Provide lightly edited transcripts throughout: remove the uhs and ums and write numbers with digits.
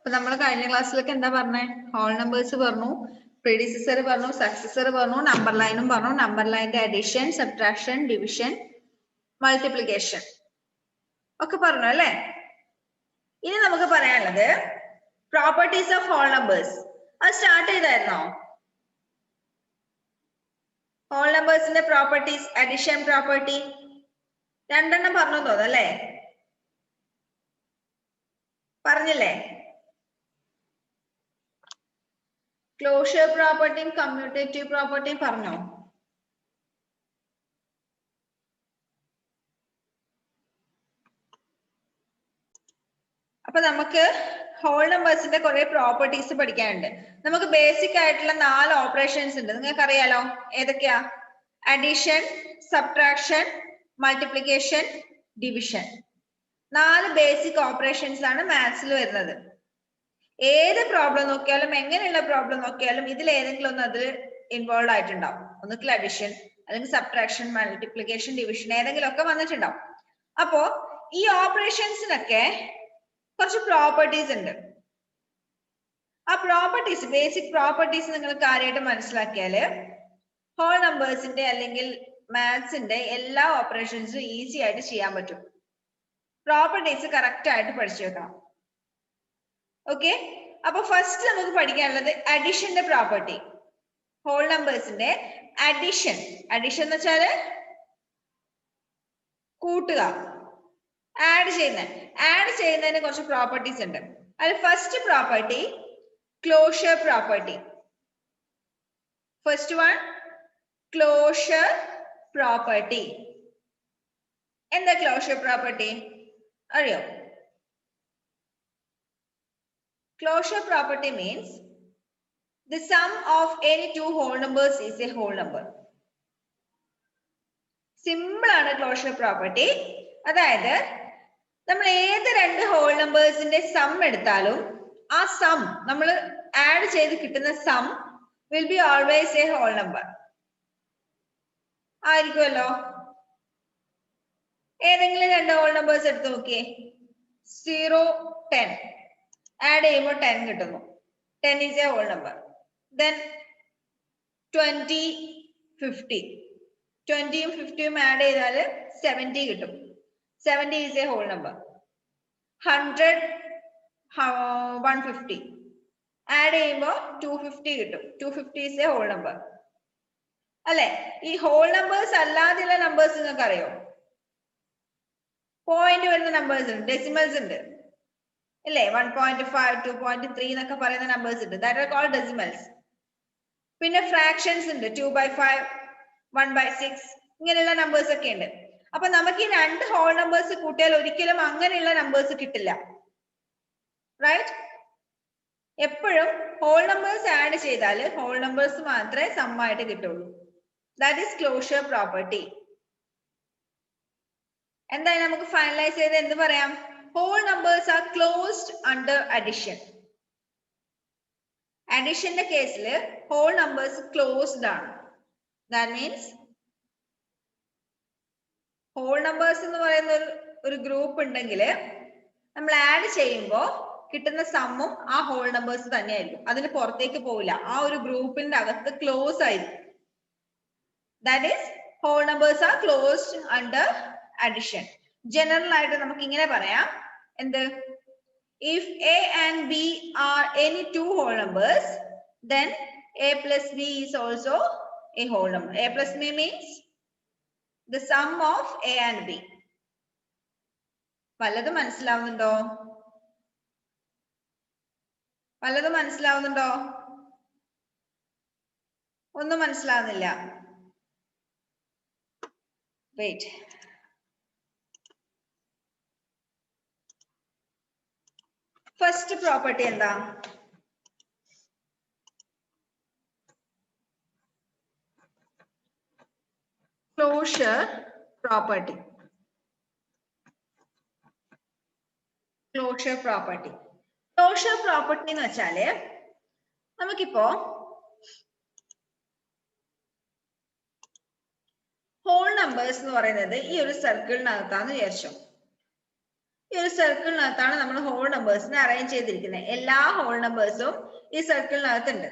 അപ്പൊ നമ്മൾ കഴിഞ്ഞ ക്ലാസ്സിലൊക്കെ എന്താ പറഞ്ഞേ? ഹോൾ നമ്പേഴ്സ് പറഞ്ഞു, പ്രീഡിസസർ പറഞ്ഞു, സക്സസർ പറഞ്ഞു, നമ്പർ ലൈനും പറഞ്ഞു. നമ്പർ ലൈനിന്റെ അഡീഷൻ, സബ്ട്രാക്ഷൻ, ഡിവിഷൻ, മൾട്ടിപ്ലിക്കേഷൻ ഒക്കെ പറഞ്ഞു അല്ലേ? ഇനി നമുക്ക് പറയാനുള്ളത് പ്രോപ്പർട്ടീസ് ഓഫ് ഹോൾ നമ്പേഴ്സ്. അത് സ്റ്റാർട്ട് ചെയ്തായിരുന്നോ? ഹോൾ നമ്പേഴ്സിന്റെ പ്രോപ്പർട്ടീസ്, അഡിഷൻ പ്രോപ്പർട്ടി രണ്ടെണ്ണം പറഞ്ഞു തോന്നുന്നു അല്ലേ? പറഞ്ഞില്ലേ? ക്ലോഷർ പ്രോപ്പർട്ടിയും കമ്മ്യൂട്ടേറ്റീവ് പ്രോപ്പർട്ടിയും പറഞ്ഞോ? അപ്പൊ നമുക്ക് ഹോൾ നമ്പേഴ്സിന്റെ കുറെ പ്രോപ്പർട്ടീസ് പഠിക്കാനുണ്ട്. നമുക്ക് ബേസിക് ആയിട്ടുള്ള 4 ഓപ്പറേഷൻസ് ഉണ്ട്. നിങ്ങൾക്ക് അറിയാലോ ഏതൊക്കെയാ? Addition, subtraction, multiplication, division. 4 basic operations ആണ് മാത്സിൽ വരുന്നത്. ഏത് പ്രോബ്ലം നോക്കിയാലും, എങ്ങനെയുള്ള പ്രോബ്ലം നോക്കിയാലും ഇതിൽ ഏതെങ്കിലും ഒന്ന് അതിൽ ഇൻവോൾവ് ആയിട്ടുണ്ടാവും. ഒന്നുകിൽ അഡിഷൻ, അല്ലെങ്കിൽ സബ്ട്രാക്ഷൻ, മൾട്ടിപ്ലിക്കേഷൻ, ഡിവിഷൻ ഏതെങ്കിലും ഒക്കെ വന്നിട്ടുണ്ടാവും. അപ്പോ ഈ ഓപ്പറേഷൻസിനൊക്കെ കുറച്ച് പ്രോപ്പർട്ടീസ് ഉണ്ട്. ആ പ്രോപ്പർട്ടീസ്, ബേസിക് പ്രോപ്പർട്ടീസ് നിങ്ങൾ കാര്യമായിട്ട് മനസ്സിലാക്കിയാല് ഹോൾ നമ്പേഴ്സിന്റെ അല്ലെങ്കിൽ മാത്സിന്റെ എല്ലാ ഓപ്പറേഷൻസും ഈസി ആയിട്ട് ചെയ്യാൻ പറ്റും. പ്രോപ്പർട്ടീസ് കറക്റ്റ് ആയിട്ട് പഠിച്ചു വെക്കണം. ഓക്കെ, അപ്പൊ ഫസ്റ്റ് നമുക്ക് പഠിക്കാനുള്ളത് അഡിഷന്റെ പ്രോപ്പർട്ടി. ഹോൾ നമ്പേഴ്സിന്റെ അഡിഷൻ. അഡിഷൻ എന്ന് വെച്ചാല് കൂട്ടുക, ആഡ് ചെയ്യുന്നതിന് കുറച്ച് പ്രോപ്പർട്ടീസ് ഉണ്ട്. അതിൽ first property closure property. First one closure property. എന്താ ക്ലോഷർ പ്രോപ്പർട്ടി അറിയോ? Closure property means the sum of any two whole numbers is a whole number. Simple ആണ് ക്ലോഷർ പ്രോപ്പർട്ടി. അതായത് നമ്മൾ ഏത് രണ്ട് ഹോൾ നമ്പേഴ്സിന്റെ സം എടുത്താലും ആ സം നമ്മൾ ആഡ് ചെയ്ത് കിട്ടുന്ന some will be always a whole number ആയിരിക്കുമല്ലോ. ഏതെങ്കിലും രണ്ട് ഹോൾ നമ്പേഴ്സ് എടുത്ത് നോക്കിയേ. 0, 10 ആഡ് ചെയ്യുമ്പോൾ 10 കിട്ടുന്നു. 10 is a whole number. Then 20, 50. 20യും 50യും add ചെയ്താൽ 70 കിട്ടും. 70 is a whole number. 100, 150 add ചെയ്യുമ്പോൾ 250 കിട്ടും. 250 is a whole number. അല്ലെ? ഈ ഹോൾ നമ്പേഴ്സ് അല്ലാതെയുള്ള നമ്പേഴ്സ് നിങ്ങൾക്ക് അറിയോ? പോയിന്റ് വരുന്ന നമ്പേഴ്സ് ഉണ്ട്, ഡെസിമൽസ് ഉണ്ട് അല്ലേ? 1.5, 2.3 എന്നൊക്കെ പറയുന്ന നമ്പേഴ്സ് ഉണ്ട്. That are called decimals. പിന്നെ ഫ്രാക്ഷൻസ് ഉണ്ട്, 2/5, 1/6 ഇങ്ങനെയുള്ള നമ്പേഴ്സ് ഒക്കെ ഉണ്ട്. അപ്പൊ നമുക്ക് ഈ രണ്ട് ഹോൾ നമ്പേഴ്സ് കൂട്ടിയാൽ ഒരിക്കലും അങ്ങനെയുള്ള നമ്പേഴ്സ് കിട്ടില്ല. റൈറ്റ്? എപ്പോഴും ഹോൾ നമ്പേഴ്സ് ആഡ് ചെയ്താൽ ഹോൾ നമ്പേഴ്സ് മാത്രമേ സം ആയിട്ട് കിട്ടുള്ളൂ. That is closure property. എന്തായാലും നമുക്ക് ഫൈനലൈസ് ചെയ്ത് എന്ത് പറയാം? Whole numbers are closed under addition. Addition കേസിൽ whole numbers closed ആണ്. That means whole numbers എന്ന് പറയുന്ന ഒരു ഗ്രൂപ്പ് ഉണ്ടെങ്കിൽ നമ്മൾ ആഡ് ചെയ്യുമ്പോൾ കിട്ടുന്ന സമ്മും ആ ഹോൾ നമ്പേഴ്സ് തന്നെയായിരിക്കും. അതിന് പുറത്തേക്ക് പോവില്ല. ആ ഒരു ഗ്രൂപ്പിന്റെ അകത്ത് ക്ലോസ് ആയിരിക്കും. That is whole numbers are closed under addition. General ആയിട്ട് നമുക്ക് ഇങ്ങനെ പറയാം. എന്ത്? If A and B are any two whole numbers, then A plus B is also a whole number. A plus B means the sum of A and B. വല്ലതും മനസ്സിലാവുന്നുണ്ടോ? വല്ലതും മനസ്സിലാവുന്നുണ്ടോ? ഒന്നും മനസ്സിലാവുന്നില്ല. വെയിറ്റ്. ഫസ്റ്റ് പ്രോപ്പർട്ടി എന്താ? Closure property. Closure property. Closure property എന്ന് വെച്ചാല് നമുക്കിപ്പോ ഹോൾ നമ്പേഴ്സ് എന്ന് പറയുന്നത് ഈ ഒരു സർക്കിളിനകത്താന്ന് വിചാരിച്ചോ. ഈ ഒരു സർക്കിളിനകത്താണ് നമ്മൾ ഹോൾ നമ്പേഴ്സിനെ അറേഞ്ച് ചെയ്തിരിക്കുന്നത്. എല്ലാ ഹോൾ നമ്പേഴ്സും ഈ സർക്കിളിനകത്തുണ്ട്.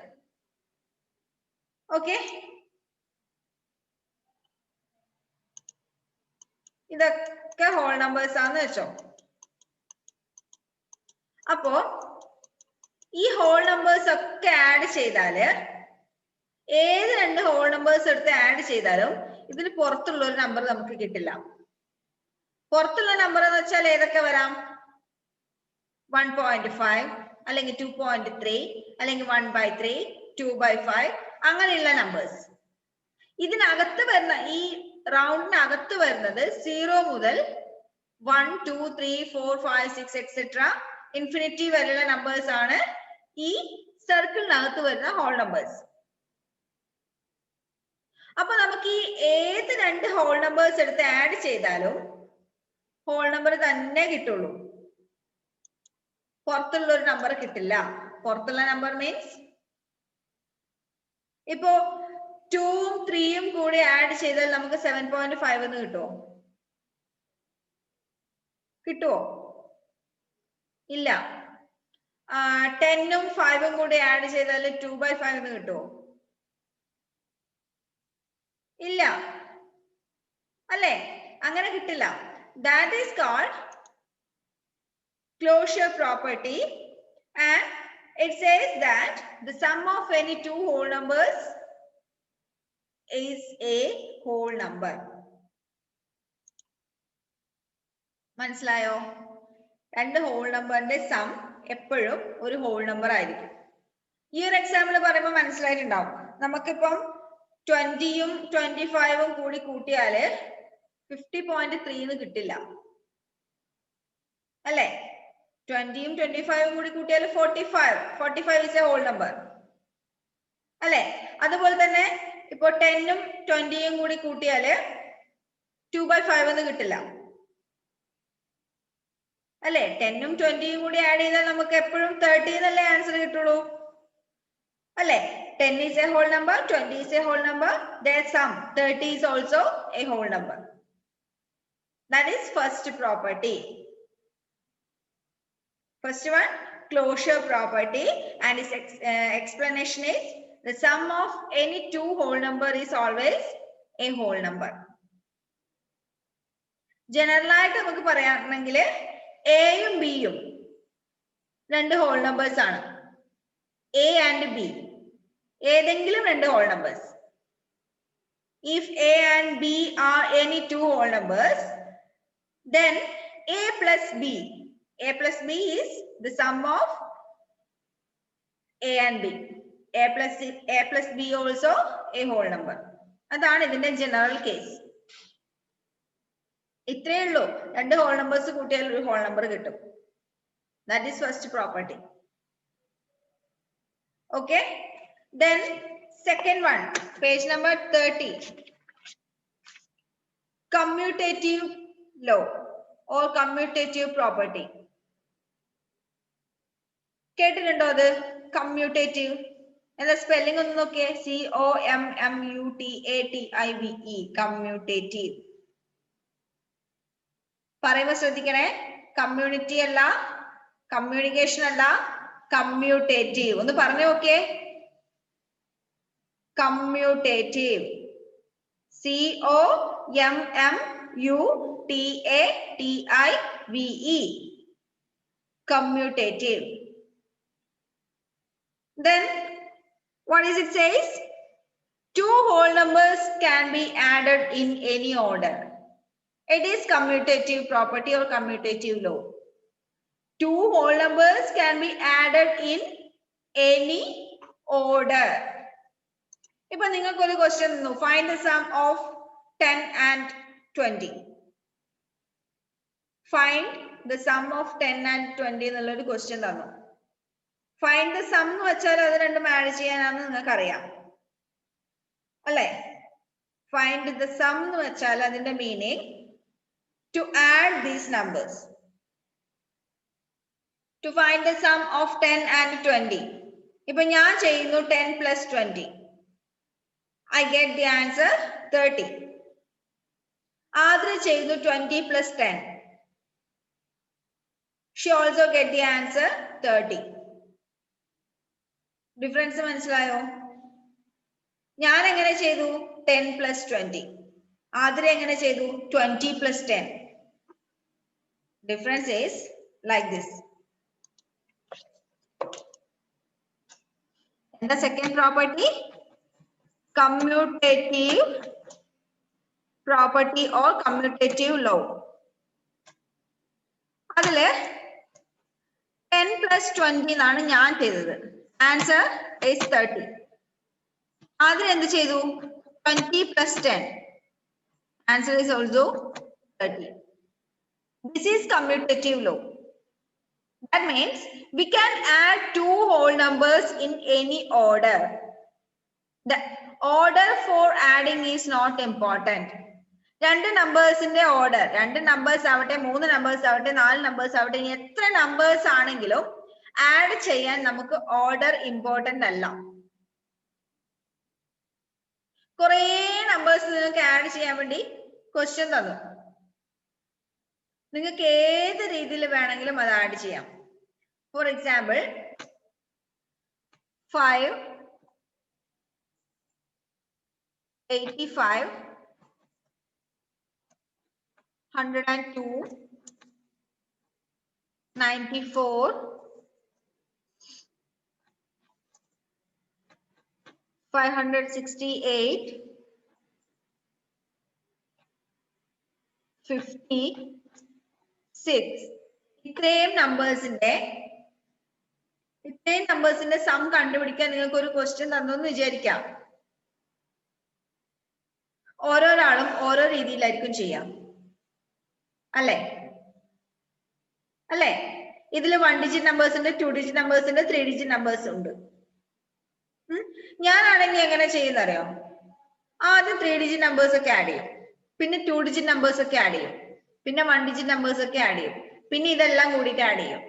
ഓക്കെ, ഇതൊക്കെ ഹോൾ നമ്പേഴ്സ് ആണെന്ന് വെച്ചോ. അപ്പോ ഈ ഹോൾ നമ്പേഴ്സ് ഒക്കെ ആഡ് ചെയ്താല് ഏത് രണ്ട് ഹോൾ നമ്പേഴ്സ് എടുത്ത് ആഡ് ചെയ്താലും ഇതിന് പുറത്തുള്ള ഒരു നമ്പർ നമുക്ക് കിട്ടില്ല. പുറത്തുള്ള നമ്പർ എന്ന് വെച്ചാൽ ഏതൊക്കെ വരാം? 1.5 അല്ലെങ്കിൽ 2.3 അല്ലെങ്കിൽ 1/3, 2/5 അങ്ങനെയുള്ള നമ്പേഴ്സ്. ഇതിനകത്ത് വരുന്ന ഈ റൗണ്ടിനകത്ത് വരുന്നത് 0 മുതൽ 1, 2, 3, 4, 5, 6 എക്സെട്ര ഇൻഫിനിറ്റി വരെയുള്ള നമ്പേഴ്സ് ആണ് ഈ സർക്കിളിനകത്ത് വരുന്ന ഹോൾ നമ്പേഴ്സ്. അപ്പൊ നമുക്ക് ഈ ഏത് രണ്ട് ഹോൾ നമ്പേഴ്സ് എടുത്ത് ആഡ് ചെയ്താലും ഹോൾ നമ്പർ തന്നെ കിട്ടുള്ളൂ, പുറത്തുള്ള ഒരു നമ്പർ കിട്ടില്ല. പുറത്തുള്ള നമ്പർ മീൻസ് ഇപ്പോ 2ഉം 3ഉം കൂടി ആഡ് ചെയ്താൽ നമുക്ക് 7.5 എന്ന് കിട്ടുമോ? കിട്ടുമോ? ഇല്ല. 10ഉം 5ഉം കൂടി ആഡ് ചെയ്താൽ 2/5 എന്ന് കിട്ടുമോ? ഇല്ല അല്ലേ? അങ്ങനെ കിട്ടില്ല. That is called closure property, and it says that the sum of any two whole numbers is a whole number. മനസ്സിലായോ? രണ്ട് ഹോൾ നമ്പറിന്റെ സം എപ്പോഴും ഒരു ഹോൾ നമ്പർ ആയിരിക്കും. ഈ ഒരു എക്സാമ്പിൾ പറയുമ്പോൾ മനസ്സിലായിട്ടുണ്ടാവും. നമുക്കിപ്പം 20ഉം 25ഉം കൂടി കൂട്ടിയാല് 50.3 എന്ന് കിട്ടില്ല അല്ലേ? 20ഉം 25ഉം കൂടി കൂട്ടിയാൽ 45 is a whole number അല്ലേ? അതുപോലെ തന്നെ ഇപ്പൊ 10ഉം 20ഉം കൂടി കൂട്ടിയാല് 2/5 എന്ന് കിട്ടില്ല അല്ലേ? 10ഉം 20ഉം കൂടി ആഡ് ചെയ്താൽ നമുക്ക് എപ്പോഴും 30 എന്നല്ലേ ആൻസർ കിട്ടുള്ളൂ അല്ലേ? 10 is a whole number, 20 is a whole number, their sum 30 is also a whole number. That is first property. First one, closure property, and its explanation is the sum of any two whole number is always a whole number. General ആയിട്ട് നമുക്ക് പറയാണെങ്കിൽ എയും ബിയും രണ്ട് whole numbers ആണ്. A and B ഏതെങ്കിലും രണ്ട് whole numbers. If a and b are any two whole numbers, then a plus b is the sum of a and b. a plus b also a whole number. അതാണ് ഇതിന്റെ general case. ഇത്രയേ ഉള്ളൂ. രണ്ട് whole numbers കൂട്ടിയാൽ ഒരു whole number കിട്ടും. That is first property. Okay, then second one, page number 30, commutative law or commutative property. കേട്ടിട്ടുണ്ടോ അത്? കമ്മ്യൂട്ടേറ്റീവ് എന്താ സ്പെല്ലിംഗ് ഒന്ന് നോക്കിയേ. COMMUTATIVE, commutative. പറയുമ്പോ ശ്രദ്ധിക്കണേ, കമ്മ്യൂണിറ്റി അല്ല, കമ്മ്യൂണിക്കേഷൻ അല്ല, കമ്മ്യൂട്ടേറ്റീവ്. ഒന്ന് പറഞ്ഞു നോക്കിയേ. Commutative, COMMUTATIVE, commutative. Then what is it says? Two whole numbers can be added in any order. It is commutative property or commutative law. Two whole numbers can be added in any order. ഇപ്പൊ നിങ്ങൾക്ക് ഒരു question തന്നു, find the sum of 10 and 20. Find the sum of 10 and 20 എന്നുള്ള ഒരു question തന്നു. Find the some എന്ന് വെച്ചാൽ അത് രണ്ടും ആഡ് ചെയ്യാനാണെന്ന് നിങ്ങൾക്ക് അറിയാം അല്ലേ? ഫൈൻഡ് ദ സം എന്ന് വെച്ചാൽ അതിന്റെ meaning to add these numbers. To find the sum of 10 and 20. ഇപ്പൊ ഞാൻ ചെയ്യുന്നു 10 plus 20. I get the answer 30. Aardra ചെയ്യുന്നു 20 plus 10. She also get the answer 30. Difference മനസ്സിലായോ? ഞാൻ എങ്ങനെ ചെയ്തു? 10 plus 20. ആതിര എങ്ങനെ ചെയ്തു? 20 plus 10. Difference is like this. And the second property, commutative property or commutative law. അതില് 10 plus 20 എന്നാണ് ഞാൻ ചെയ്തത്. Answer is 30. ആദ്യം എന്ത് ചെയ്തു? 20 plus 10. Answer is also 30. This is commutative law. That means we can add two whole numbers in any order. The order for adding is not important. രണ്ട് നമ്പേഴ്സിന്റെ order, രണ്ട് numbers ആവട്ടെ, മൂന്ന് നമ്പേഴ്സ് ആവട്ടെ, നാല് numbers ആവട്ടെ, ഇനി എത്ര നമ്പേഴ്സ് ആണെങ്കിലും ആഡ് ചെയ്യാൻ നമുക്ക് ഓർഡർ ഇമ്പോർട്ടന്റ് അല്ല. കുറേ നമ്പേഴ്സ് നിങ്ങൾക്ക് ആഡ് ചെയ്യാൻ വേണ്ടി ക്വസ്റ്റ്യൻ തന്നു. നിങ്ങൾക്ക് ഏത് രീതിയിൽ വേണമെങ്കിലും അത് ആഡ് ചെയ്യാം. For example 5, 85, 102, 94, 568, 56. ഇത്രയും നമ്പേഴ്സിന്റെ സം കണ്ടുപിടിക്കാൻ നിങ്ങൾക്ക് ഒരു ക്വസ്റ്റ്യൻ തന്നു എന്ന് വിചാരിക്കാം. ഓരോരാളും ഓരോ രീതിയിലായിരിക്കും ചെയ്യാം, അല്ലേ? ഇതിൽ 1 ഡിജിറ്റ് നമ്പേഴ്സ് ഉണ്ട്, 2 ഡിജിറ്റ് നമ്പേഴ്സ് ഉണ്ട്, 3 ഡിജിറ്റ് നമ്പേഴ്സ് ഉണ്ട്. ഞാനാണെങ്കിൽ എങ്ങനെ ചെയ്യുന്നറിയോ? ആദ്യം 3 ഡിജിറ്റ് നമ്പേഴ്സ് ഒക്കെ ആഡ് ചെയ്യും, പിന്നെ 2 ഡിജിറ്റ് നമ്പേഴ്സ് ഒക്കെ ആഡ് ചെയ്യും, പിന്നെ 1 ഡിജിറ്റ് നമ്പേഴ്സ് ഒക്കെ ആഡ് ചെയ്യും, പിന്നെ ഇതെല്ലാം കൂടിയിട്ട് ആഡ് ചെയ്യും.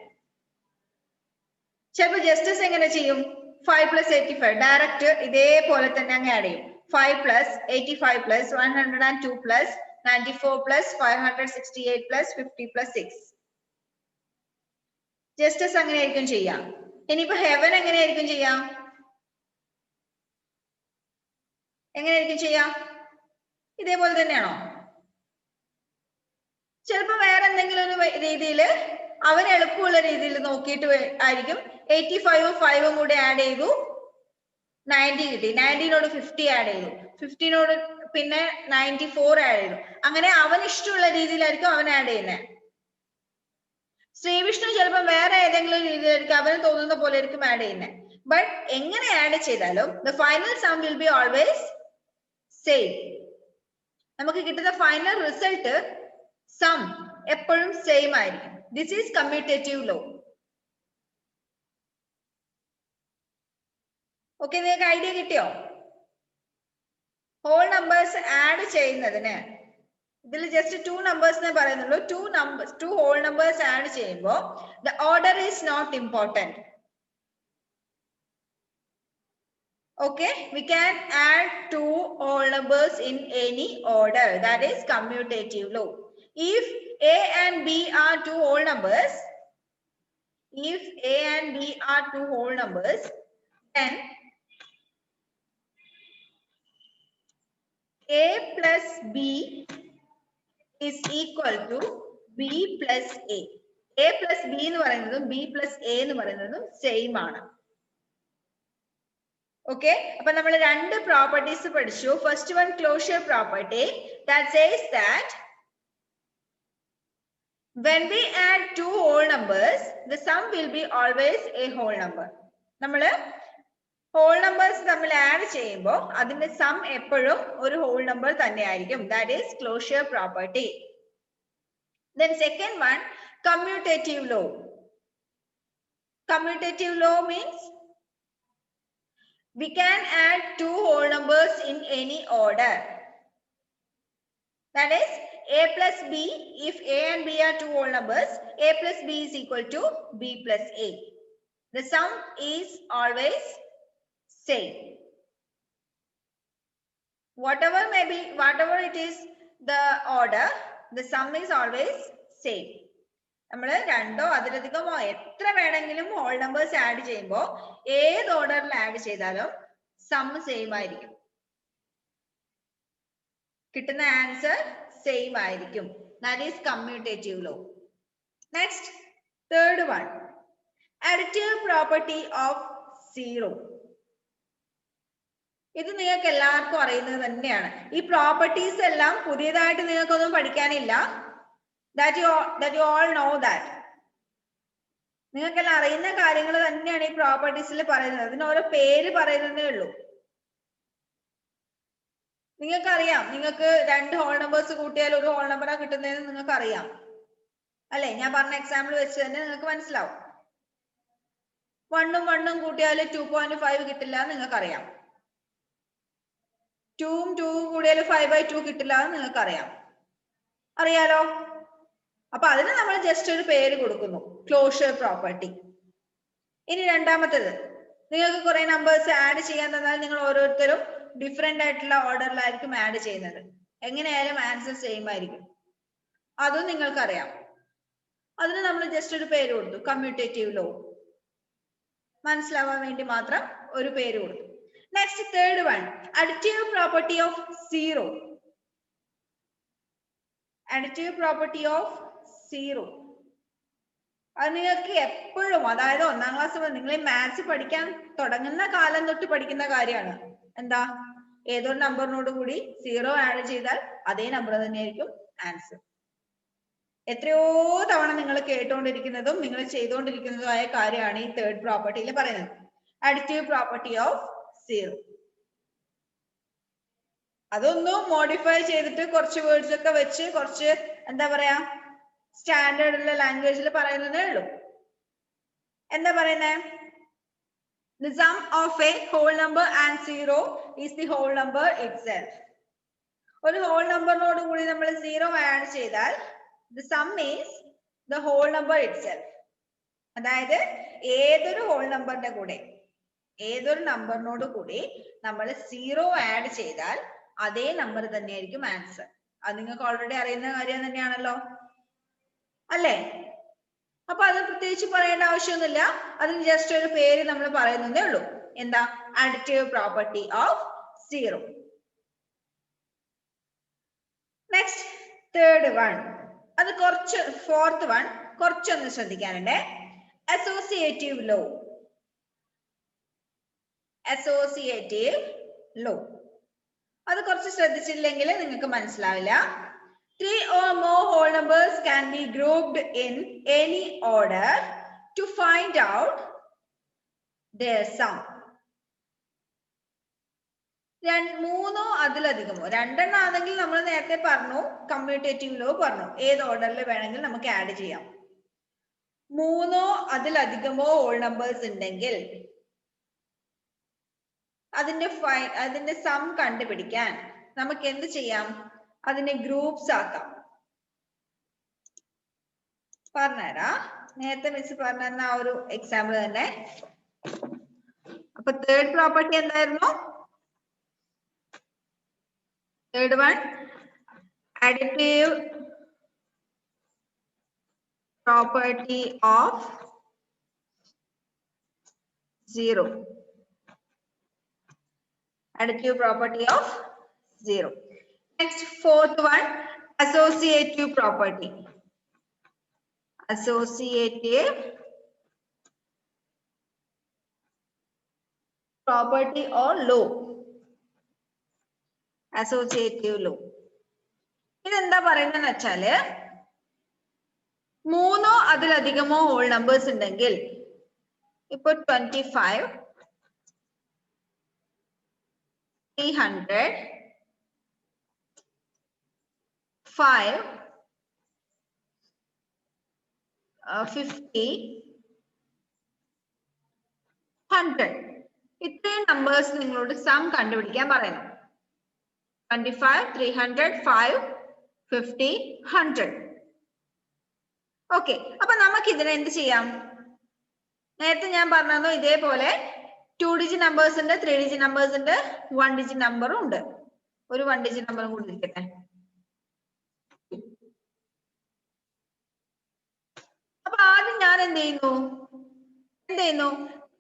ചിലപ്പോൾ ജസ്റ്റസ് എങ്ങനെ ചെയ്യും? 5 plus 85 ഡയറക്റ്റ് ഇതേപോലെ തന്നെ അങ്ങ് ആഡ് ചെയ്യും. 5 plus 85 plus 102 plus 94 plus 568 plus 50 plus 6. Justus അങ്ങനെയായിരിക്കും ചെയ്യാം. ഇനിയിപ്പോ ഹെവൻ എങ്ങനെയായിരിക്കും ചെയ്യാം? ഇതേപോലെ തന്നെയാണോ? ചിലപ്പോ വേറെ എന്തെങ്കിലും ഒരു രീതിയിൽ അവൻ എളുപ്പമുള്ള രീതിയിൽ നോക്കിയിട്ട് ആയിരിക്കും. 85ഉം 5ഉം കൂടി ആഡ് ചെയ്തു, 90 കിട്ടി. 90നോട് 50 ആഡ് ചെയ്തു, 50നോട് പിന്നെ 94 ആഡ് ചെയ്തു. അങ്ങനെ അവൻ ഇഷ്ടമുള്ള രീതിയിലായിരിക്കും അവൻ ആഡ് ചെയ്യുന്നത്. ശ്രീവിഷ്ണു ചിലപ്പോൾ വേറെ ഏതെങ്കിലും രീതിയിലായിരിക്കും അവന് തോന്നുന്ന പോലെ ആയിരിക്കും ആഡ് ചെയ്യുന്നത്. ബട്ട് എങ്ങനെ ആഡ് ചെയ്താലും the final sum will be always same. നമുക്ക് കിട്ടുന്ന ഫൈനൽ റിസൾട്ട് സം എപ്പോഴും സെയിം ആയിരിക്കും. This is commutative law. Okay, നിങ്ങൾക്ക് ഐഡിയ കിട്ടിയോ? ഹോൾ നമ്പേഴ്സ് ആഡ് ചെയ്യുന്നതിന് ഇതിൽ ജസ്റ്റ് 2 നമ്പേഴ്സിനെ പറയുന്നുള്ളൂ. 2 ഹോൾ നമ്പേഴ്സ് ആഡ് ചെയ്യുമ്പോൾ the order is not important. Okay, we can add 2 whole numbers in any order. That is commutative law. If A and B are 2 whole numbers, then A plus B is equal to B plus A. A plus B എന്ന് പറയുന്നതും B plus A എന്ന് പറയുന്നതും same ആണ്. Okay, അപ്പൊ നമ്മൾ രണ്ട് properties പഠിച്ചു. First one closure property that says that when we add 2 whole numbers, the sum will be always a whole number. നമ്മള് whole numbers തമ്മിൽ ആഡ് ചെയ്യുമ്പോൾ അതിന്റെ സം എപ്പോഴും ഒരു whole number തന്നെയായിരിക്കും. That is closure property. Then second one, commutative law. Commutative law means we can add 2 whole numbers in any order. That is A plus B. If A and B are 2 whole numbers, A plus B is equal to B plus A. The sum is always same. Whatever it is the order, the sum is always same. നമ്മൾ രണ്ടോ അതിലധികമോ എത്ര വേണമെങ്കിലും whole numbers add ചെയ്യുമ്പോൾ ഏത് ഓർഡറിൽ add ചെയ്താലും some same ആയിരിക്കും, കിട്ടുന്ന ആൻസർ സെയിം ആയിരിക്കും. That is commutative law. Next third one, additive property of zero. ഇത് നിങ്ങൾക്ക് എല്ലാവർക്കും അറിയുന്നത് തന്നെയാണ്. ഈ പ്രോപ്പർട്ടീസ് എല്ലാം പുതിയതായിട്ട് നിങ്ങൾക്കൊന്നും പഠിക്കാനില്ല. that you all know that. നിങ്ങൾക്കെല്ലാം അറിയുന്ന കാര്യങ്ങൾ തന്നെയാണ് ഈ പ്രോപ്പർട്ടീസിൽ പറയുന്നത്. അതിന് ഓരോ പേര് പറയുന്നതേ ഉള്ളൂ. നിങ്ങൾക്കറിയാം, നിങ്ങൾക്ക് രണ്ട് ഹോൾ നമ്പേഴ്സ് കൂട്ടിയാൽ ഒരു ഹോൾ നമ്പറാണ് കിട്ടുന്നതെന്ന് നിങ്ങൾക്ക് അറിയാം അല്ലെ? ഞാൻ പറഞ്ഞ എക്സാമ്പിൾ വെച്ച് തന്നെ നിങ്ങൾക്ക് മനസ്സിലാവും. 1 ഉം 1 ഉം കൂട്ടിയാൽ 2.5 കിട്ടില്ല എന്ന് നിങ്ങൾക്കറിയാം. 2 ഉം 2 കൂടിയാൽ 5/2 കിട്ടില്ല എന്ന് നിങ്ങൾക്കറിയാം. അറിയാലോ? അപ്പൊ അതിന് നമ്മൾ ജസ്റ്റ് ഒരു പേര് കൊടുക്കുന്നു, ക്ലോഷർ പ്രോപ്പർട്ടി. ഇനി രണ്ടാമത്തേത്, നിങ്ങൾക്ക് കുറെ നമ്പേഴ്സ് ആഡ് ചെയ്യാൻ തന്നാൽ നിങ്ങൾ ഓരോരുത്തരും ഡിഫറെന്റ് ആയിട്ടുള്ള ഓർഡറിലായിരിക്കും ആഡ് ചെയ്യുന്നത്. എങ്ങനെയായാലും ആൻസർ സെയിം ആയിരിക്കും, അതും നിങ്ങൾക്കറിയാം. അതിന് നമ്മൾ ജസ്റ്റ് ഒരു പേര് കൊടുത്തു, കമ്മ്യൂട്ടേറ്റീവ് ലോ. മനസ്സിലാവാൻ വേണ്ടി മാത്രം ഒരു പേര് കൊടുത്തു. Next third one, additive property of zero. additive property of zero. അത് നിങ്ങൾക്ക് എപ്പോഴും, അതായത് 1ാം ക്ലാസ് മുതൽ നിങ്ങൾ മാത്സ് പഠിക്കാൻ തുടങ്ങുന്ന കാലം തൊട്ട് പഠിക്കുന്ന കാര്യമാണ്. എന്താ? ഏതൊരു നമ്പറിനോട് കൂടി 0 ആഡ് ചെയ്താൽ അതേ നമ്പർ തന്നെയായിരിക്കും ആൻസർ. എത്രയോ തവണ നിങ്ങൾ കേട്ടുകൊണ്ടിരിക്കുന്നതും നിങ്ങൾ ചെയ്തുകൊണ്ടിരിക്കുന്നതുമായ കാര്യമാണ് ഈ തേർഡ് പ്രോപ്പർട്ടിയിൽ പറയുന്നത്, additive property of zero. അതൊന്നും മോഡിഫൈ ചെയ്തിട്ട് കുറച്ച് വേർഡ്സ് ഒക്കെ വെച്ച് കുറച്ച് എന്താ പറയാ സ്റ്റാൻഡേർഡ് ഉള്ള ലാംഗ്വേജിൽ പറയുന്നതേ ഉള്ളൂ. എന്താ പറയുന്നത്? The sum of a whole number and zero is the whole number itself. ഒരു ഹോൾ നമ്പറിനോട് കൂടി നമ്മൾ 0 ആഡ് ചെയ്താൽ the sum is the whole number itself. അതായത് ഏതൊരു ഹോൾ നമ്പറിന്റെ കൂടെ, ഏതൊരു നമ്പറിനോട് കൂടി നമ്മൾ 0 ആഡ് ചെയ്താൽ അതേ നമ്പർ തന്നെയായിരിക്കും ആൻസർ. അത് നിങ്ങൾക്ക് ഓൾറെഡി അറിയുന്ന കാര്യം തന്നെയാണല്ലോ അല്ലേ? അപ്പൊ അത് പ്രത്യേകിച്ച് പറയേണ്ട ആവശ്യമൊന്നുമില്ല. അതിന് ജസ്റ്റ് ഒരു പേര് നമ്മൾ പറയുന്നതേ ഉള്ളൂ. എന്താ? additive property of zero. Next third one, അത് കുറച്ച് ഫോർത്ത് വൺ കുറച്ചൊന്ന് ശ്രദ്ധിക്കാനുണ്ട്. Associative law. അസോസിയേറ്റീവ് ലോ അത് കുറച്ച് ശ്രദ്ധിച്ചില്ലെങ്കിൽ നിങ്ങൾക്ക് മനസ്സിലാവില്ല. 3 or more whole numbers can be grouped in any order to find out their sum. മൂന്നോ അതിലധികമോ, രണ്ടെണ്ണം ആണെങ്കിൽ നമ്മൾ നേരത്തെ പറഞ്ഞു, കമ്മ്യൂട്ടേറ്റീവ് ലോ പറഞ്ഞു, ഏത് ഓർഡറിൽ വേണമെങ്കിൽ നമുക്ക് ആഡ് ചെയ്യാം. 3 or അതിലധികമോ ഹോൾ നമ്പേഴ്സ് ഉണ്ടെങ്കിൽ അതിന്റെ സം കണ്ടുപിടിക്കാൻ നമുക്ക് എന്ത് ചെയ്യാം? അതിനെ ഗ്രൂപ്പ്സ് ആക്കാം. പറഞ്ഞുതരാ, നേരത്തെ മിസ് പറഞ്ഞ ആ ഒരു എക്സാമ്പിൾ തന്നെ. അപ്പൊ തേർഡ് പ്രോപ്പർട്ടി എന്തായിരുന്നു? Third one, additive property of zero. Additive property of zero. Next, fourth one, associative property. Associative property or law. Associative law. ഇതെന്താ പറയുന്നതെന്ന് വെച്ചാല്, 3 or അതിലധികമോ ഹോൾ നമ്പേഴ്സ് ഉണ്ടെങ്കിൽ, ഇപ്പൊ 25, 300, 5, 50, 100 ഇത്രയും നമ്പേഴ്സ് നിങ്ങളോട് സം കണ്ടുപിടിക്കാൻ പറയുന്നു. 25, 300, 5, 50, 100. ഓക്കെ, അപ്പൊ നമുക്ക് ഇതിനെ എന്ത് ചെയ്യാം? നേരത്തെ ഞാൻ പറഞ്ഞു ഇതേപോലെ 2 ഡിജിറ്റ് നമ്പേഴ്സ് ഉണ്ട്, 3 ഡിജിറ്റ് നമ്പേഴ്സ് ഉണ്ട്, 1 ഡിജിറ്റ് നമ്പറും ഉണ്ട്. ഒരു 1 ഡിജിറ്റ് നമ്പറും കൂടി ഇരിക്കട്ടെ. അപ്പൊ ആദ്യം ഞാൻ എന്ത് ചെയ്യുന്നു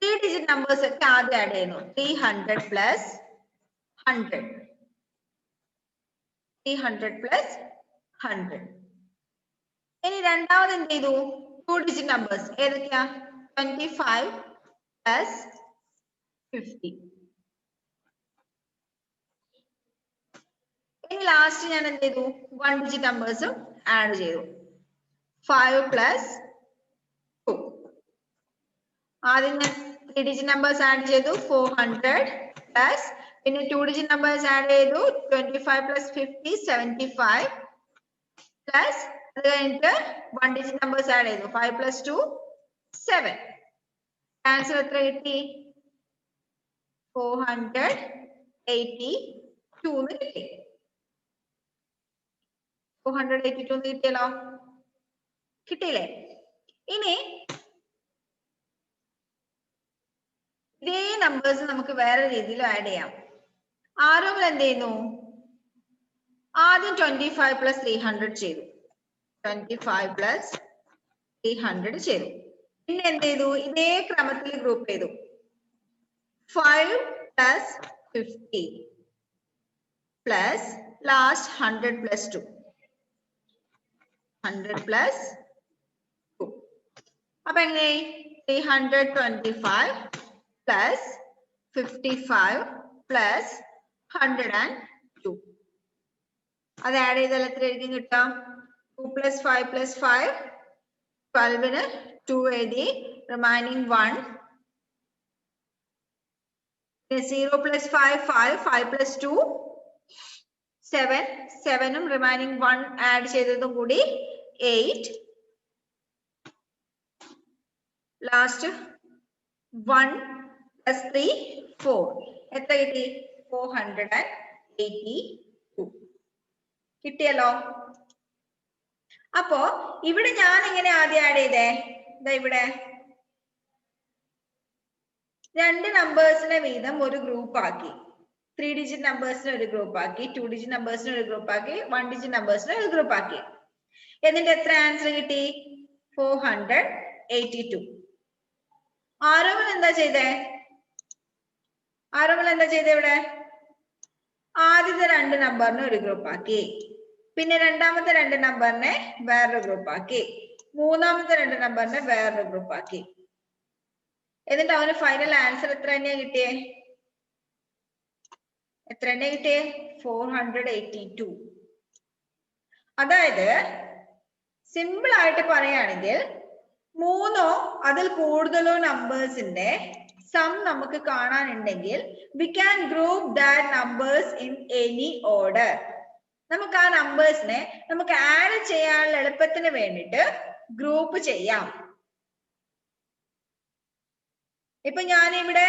3 ഡിജിറ്റ് നമ്പേഴ്സ് ഒക്കെ ആദ്യം ആഡ് ചെയ്യുന്നു 300 പ്ലസ് 100 300 പ്ലസ് 100. ഇനി രണ്ടാമത് എന്ത് ചെയ്തു 2 ഡിജിറ്റ് നമ്പേഴ്സ് ഏതൊക്കെയാ 25 പ്ലസ് 50. ഇനി ലാസ്റ്റ് ഞാൻ എന്ത് ചെയ്തു 1 ഡിജിറ്റ് നമ്പേഴ്സും ആഡ് ചെയ്തു 5 പ്ലസ് 2. ആദ്യം ഞാൻ 3 ഡിജിറ്റ് നമ്പേഴ്സ് ആഡ് ചെയ്തു 400 പ്ലസ് പിന്നെ 2 ഡിജിറ്റ് നമ്പേഴ്സ് ആഡ് ചെയ്തു 25 പ്ലസ് 50 75 പ്ലസ് അത് കഴിഞ്ഞിട്ട് 1 ഡിജിറ്റ് നമ്പേഴ്സ് ആഡ് ചെയ്തു 5 പ്ലസ് 2 7. ആൻസർ എത്ര കിട്ടി 482 എന്ന് കിട്ടി 482 കിട്ടിയല്ലോ കിട്ടിയില്ലേ ഇനി ഇതേ നമ്പേഴ്സ് നമുക്ക് വേറെ രീതിയിൽ ആഡ് ചെയ്യാം ആരോമൽ എന്ത് ചെയ്യുന്നു ആദ്യം 25 പ്ലസ് 300 ചെയ്തു 25 പ്ലസ് 300 ചെയ്തു പിന്നെ എന്ത് ചെയ്തു ഇതേ ക്രമത്തിൽ ഗ്രൂപ്പ് ചെയ്തു 5 plus 50 plus last 100 plus 2 100 plus 2 അപ്പൊ എങ്ങനെ 325 പ്ലസ് 55 പ്ലസ് 102 അത് ആഡ് ചെയ്താൽ എത്ര എഴുതി കിട്ടാം 2 പ്ലസ് 5 പ്ലസ് 5 12ന് 2 എഴുതി റിമൈനിങ് 1 0 പ്ലസ് 5 5 5 പ്ലസ് 2 7 7ഉം റിമൈനിങ് 1 ആഡ് ചെയ്തതും കൂടി 8 ലാസ്റ്റ് 1 പ്ലസ് 3 4 എത്ര കിട്ടി 482 കിട്ടിയല്ലോ അപ്പോ ഇവിടെ ഞാൻ എങ്ങനെ ആദ്യം ആഡ് ചെയ്തേ ഇവിടെ രണ്ട് നമ്പേഴ്സിനെ വീതം ഒരു ഗ്രൂപ്പ് ആക്കി 3 ഡിജിറ്റ് നമ്പേഴ്സിനെ ഒരു ഗ്രൂപ്പ് ആക്കി 2 ഡിജിറ്റ് നമ്പേഴ്സിനെ ഒരു ഗ്രൂപ്പ് ആക്കി 1 ഡിജിറ്റ് നമ്പേഴ്സിനെ ഒരു ഗ്രൂപ്പ് ആക്കി എന്നിട്ട് എത്ര ആൻസർ കിട്ടി 482 ആരോമൽ എന്താ ചെയ്തേ ഇവിടെ ആദ്യത്തെ രണ്ട് നമ്പറിനെ ഒരു ഗ്രൂപ്പ് ആക്കി പിന്നെ രണ്ടാമത്തെ രണ്ട് നമ്പറിനെ വേറൊരു ഗ്രൂപ്പ് ആക്കി മൂന്നാമത്തെ രണ്ട് നമ്പറിനെ വേറൊരു ഗ്രൂപ്പ് ആക്കി എന്നിട്ട് അവന് ഫൈനൽ ആൻസർ എത്ര തന്നെയാ കിട്ടിയേ 482 അതായത് സിമ്പിൾ ആയിട്ട് പറയുകയാണെങ്കിൽ മൂന്നോ അതിൽ കൂടുതലോ നമ്പേഴ്സിന്റെ സം നമുക്ക് കാണാനുണ്ടെങ്കിൽ we can group that numbers in any order നമുക്ക് ആ നമ്പേഴ്സിനെ നമുക്ക് ആഡ് ചെയ്യാനുള്ള എളുപ്പത്തിന് വേണ്ടിയിട്ട് ഗ്രൂപ്പ് ചെയ്യാം ഇപ്പൊ ഞാൻ ഇവിടെ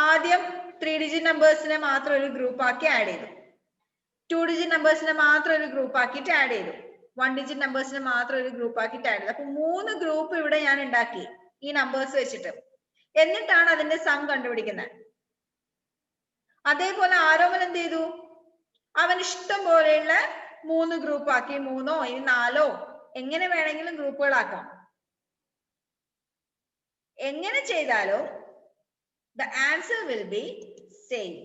ആദ്യം 3 ഡിജിറ്റ് നമ്പേഴ്സിനെ മാത്രം ഒരു ഗ്രൂപ്പ് ആക്കി ആഡ് ചെയ്തു 2 ഡിജിറ്റ് നമ്പേഴ്സിനെ മാത്രം ഒരു ഗ്രൂപ്പ് ആക്കിയിട്ട് ആഡ് ചെയ്തു 1 ഡിജിറ്റ് നമ്പേഴ്സിനെ മാത്രം ഒരു ഗ്രൂപ്പ് ആക്കിയിട്ട് ആഡ് ചെയ്തു അപ്പൊ 3 ഗ്രൂപ്പ് ഇവിടെ ഞാൻ ഉണ്ടാക്കി ഈ നമ്പേഴ്സ് വെച്ചിട്ട് എന്നിട്ടാണ് അതിന്റെ സം കണ്ടുപിടിക്കുന്നത് അതേപോലെ ആരോമൽ എന്ത് ചെയ്തു അവൻ ഇഷ്ടം പോലെയുള്ള 3 ഗ്രൂപ്പ് ആക്കി 3ഓ ഇനി 4ഓ എങ്ങനെ വേണമെങ്കിലും ഗ്രൂപ്പുകളാക്കാം എങ്ങനെ ചെയ്താലും the answer will be same.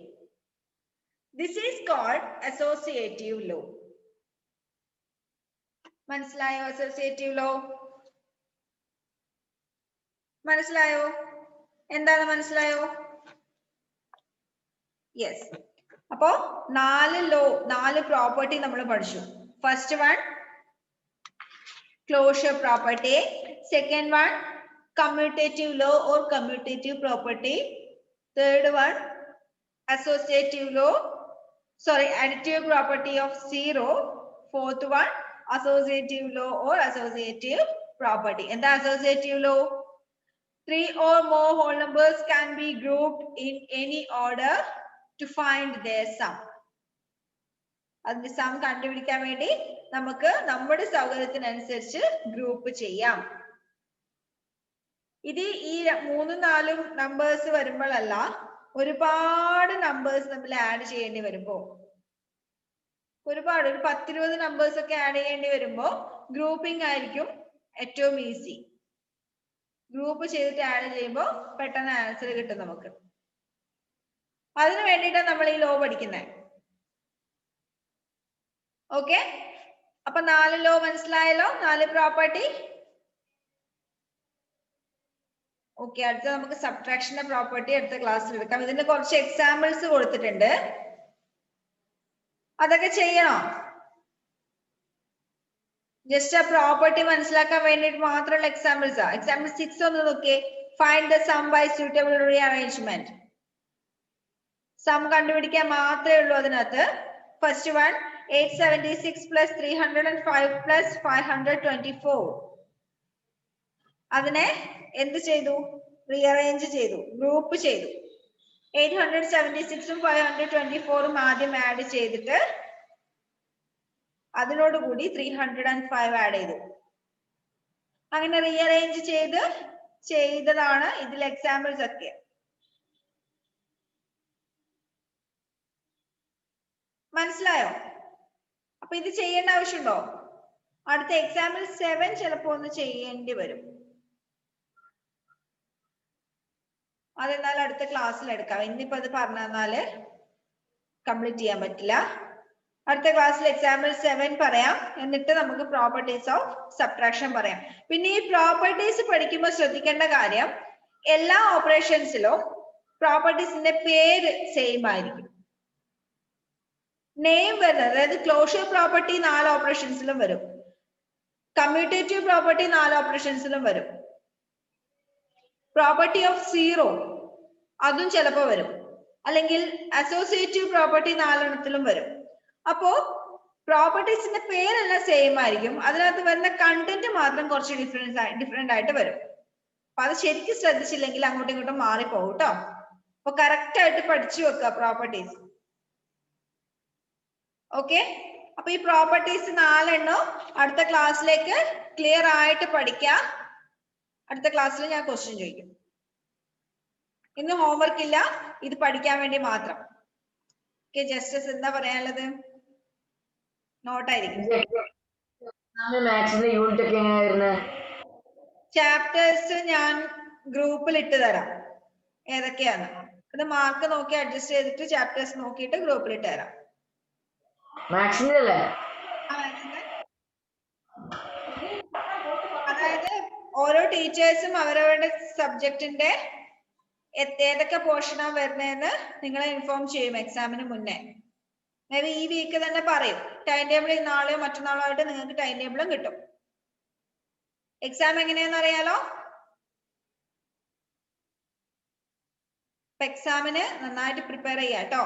This is called associative law. മനസ്സിലായോ associative law? മനസ്സിലായോ? എന്താണ് മനസ്സിലായോ? Yes. അപ്പോ 4 പ്രോപ്പർട്ടി നമ്മൾ പഠിച്ചു. First one closure property, second one commutative law or commutative property, third one associative law, additive property of 0, fourth one associative law or associative property. And the associative law 3 or more whole numbers can be grouped in any order to find their sum. അതിന്റെ some കണ്ടുപിടിക്കാൻ വേണ്ടി നമുക്ക് നമ്മുടെ സൗകര്യത്തിനനുസരിച്ച് group ചെയ്യാം ഇത് ഈ 3-4 numbers വരുമ്പോഴല്ല ഒരുപാട് numbers നമ്മൾ ആഡ് ചെയ്യേണ്ടി വരുമ്പോ ഒരുപാട് ഒരു 10-20 നമ്പേഴ്സ് ഒക്കെ ആഡ് ചെയ്യേണ്ടി വരുമ്പോ ഗ്രൂപ്പിംഗ് ആയിരിക്കും ഏറ്റവും ഈസി ഗ്രൂപ്പ് ചെയ്തിട്ട് ആഡ് ചെയ്യുമ്പോൾ പെട്ടെന്ന് ആൻസർ കിട്ടും നമുക്ക്. അതിനു വേണ്ടിയിട്ടാണ് നമ്മൾ ഈ ലോ പഠിക്കുന്നത്. ഓക്കെ, അപ്പൊ 4 ലോ മനസ്സിലായല്ലോ, 4 പ്രോപ്പർട്ടി. ഓക്കെ, അടുത്ത നമുക്ക് സബ്ട്രാക്ഷന്റെ പ്രോപ്പർട്ടി അടുത്ത ക്ലാസ്സിൽ എടുക്കാം. ഇതിന്റെ കുറച്ച് എക്സാമ്പിൾസ് കൊടുത്തിട്ടുണ്ട്, അതൊക്കെ ചെയ്യണോ? ജസ്റ്റ് ആ പ്രോപ്പർട്ടി മനസ്സിലാക്കാൻ വേണ്ടിയിട്ട് മാത്രമുള്ള എക്സാമ്പിൾസാ. എക്സാമ്പിൾ 6 ഒന്ന് നോക്കിയേ. Find the sum by suitable rearrangement. Sum കണ്ടുപിടിക്കാൻ മാത്രമേ ഉള്ളൂ അതിനകത്ത്. First one 876 plus 305 plus 524. അതിനെ എന്ത് ചെയ്തു? റീഅറേഞ്ച് ചെയ്തു, ഗ്രൂപ്പ് ചെയ്തു. 876ഉം 524ഉം ആദ്യം ആഡ് ചെയ്തിട്ട് അതിനോടുകൂടി 305 ആഡ് ചെയ്തു. അങ്ങനെ റീഅറേഞ്ച് ചെയ്തതാണ് ഇതിൽ എക്സാമ്പിൾസ് ഒക്കെ. മനസ്സിലായോ? അപ്പൊ ഇത് ചെയ്യേണ്ട ആവശ്യമുണ്ടോ? അടുത്ത എക്സാമ്പിൾ 7 ചിലപ്പോ ഒന്ന് ചെയ്യേണ്ടി വരും. അതെന്നാൽ അടുത്ത ക്ലാസ്സിൽ എടുക്കാം. ഇന്നിപ്പോ അത് പറഞ്ഞു തന്നാല് കംപ്ലീറ്റ് ചെയ്യാൻ പറ്റില്ല. അടുത്ത ക്ലാസ്സിൽ എക്സാമ്പിൾ 7 പറയാം, എന്നിട്ട് നമുക്ക് പ്രോപ്പർട്ടീസ് ഓഫ് സബ്ട്രാക്ഷൻ പറയാം. പിന്നെ ഈ പ്രോപ്പർട്ടീസ് പഠിക്കുമ്പോൾ ശ്രദ്ധിക്കേണ്ട കാര്യം, എല്ലാ ഓപ്പറേഷൻസിലും പ്രോപ്പർട്ടീസിന്റെ പേര് സെയിം ആയിരിക്കും. നെയിം വരുന്നത്, അതായത് ക്ലോഷർ പ്രോപ്പർട്ടി 4 ഓപ്പറേഷൻസിലും വരും, കമ്മ്യൂട്ടേറ്റീവ് പ്രോപ്പർട്ടി 4 ഓപ്പറേഷൻസിലും വരും, പ്രോപ്പർട്ടി ഓഫ് 0 അതും ചിലപ്പോൾ വരും, അല്ലെങ്കിൽ അസോസിയേറ്റീവ് പ്രോപ്പർട്ടി 4 വരും. അപ്പോ പ്രോപ്പർട്ടീസിന്റെ പേരെല്ലാം സെയിം ആയിരിക്കും, അതിനകത്ത് വരുന്ന കണ്ടന്റ് മാത്രം കുറച്ച് ഡിഫറെന്റ് ആയിട്ട് വരും. അപ്പൊ അത് ശരിക്കും ശ്രദ്ധിച്ചില്ലെങ്കിൽ അങ്ങോട്ടും ഇങ്ങോട്ടും മാറിപ്പോകും കേട്ടോ. അപ്പൊ കറക്റ്റ് ആയിട്ട് പഠിച്ചു വെക്കുക പ്രോപ്പർട്ടീസ്. ഓക്കെ, അപ്പൊ ഈ പ്രോപ്പർട്ടീസ് 4 എണ്ണം അടുത്ത ക്ലാസ്സിലേക്ക് ക്ലിയർ ആയിട്ട് പഠിക്കാം. അടുത്ത ക്ലാസ്സിൽ ഞാൻ ക്വസ്റ്റ്യൻ ചോദിക്കും. ഇന്ന് ഹോംവർക്ക് ഇല്ല, ഇത് പഠിക്കാൻ വേണ്ടി മാത്രം. ഓക്കെ, ജസ്റ്റസ് എന്താ പറയാനുള്ളത്? നോട്ടായിരിക്കും. ചാപ്റ്റേഴ്സ് ഞാൻ ഗ്രൂപ്പിൽ ഇട്ട് തരാം ഏതൊക്കെയാണ്. ഇത് മാർക്ക് നോക്കി അഡ്ജസ്റ്റ് ചെയ്തിട്ട് ചാപ്റ്റേഴ്സ് നോക്കിയിട്ട് ഗ്രൂപ്പിൽ ഇട്ട് തരാം. അതായത് ഓരോ ടീച്ചേഴ്സും അവരവരുടെ സബ്ജക്റ്റിന്റെ ഏതൊക്കെ പോർഷനാ വരുന്നതെന്ന് നിങ്ങളെ ഇൻഫോം ചെയ്യും എക്സാമിന് മുന്നേ. മേ ബി ഈ വീക്ക് തന്നെ പറയും. ടൈം ടേബിൾ നാളെയോ മറ്റന്നാളോ ആയിട്ട് നിങ്ങൾക്ക് ടൈം ടേബിളും കിട്ടും. എക്സാം എങ്ങനെയാന്ന് അറിയാലോ? എക്സാമിന് നന്നായിട്ട് പ്രിപ്പയർ ചെയ്യാം കേട്ടോ.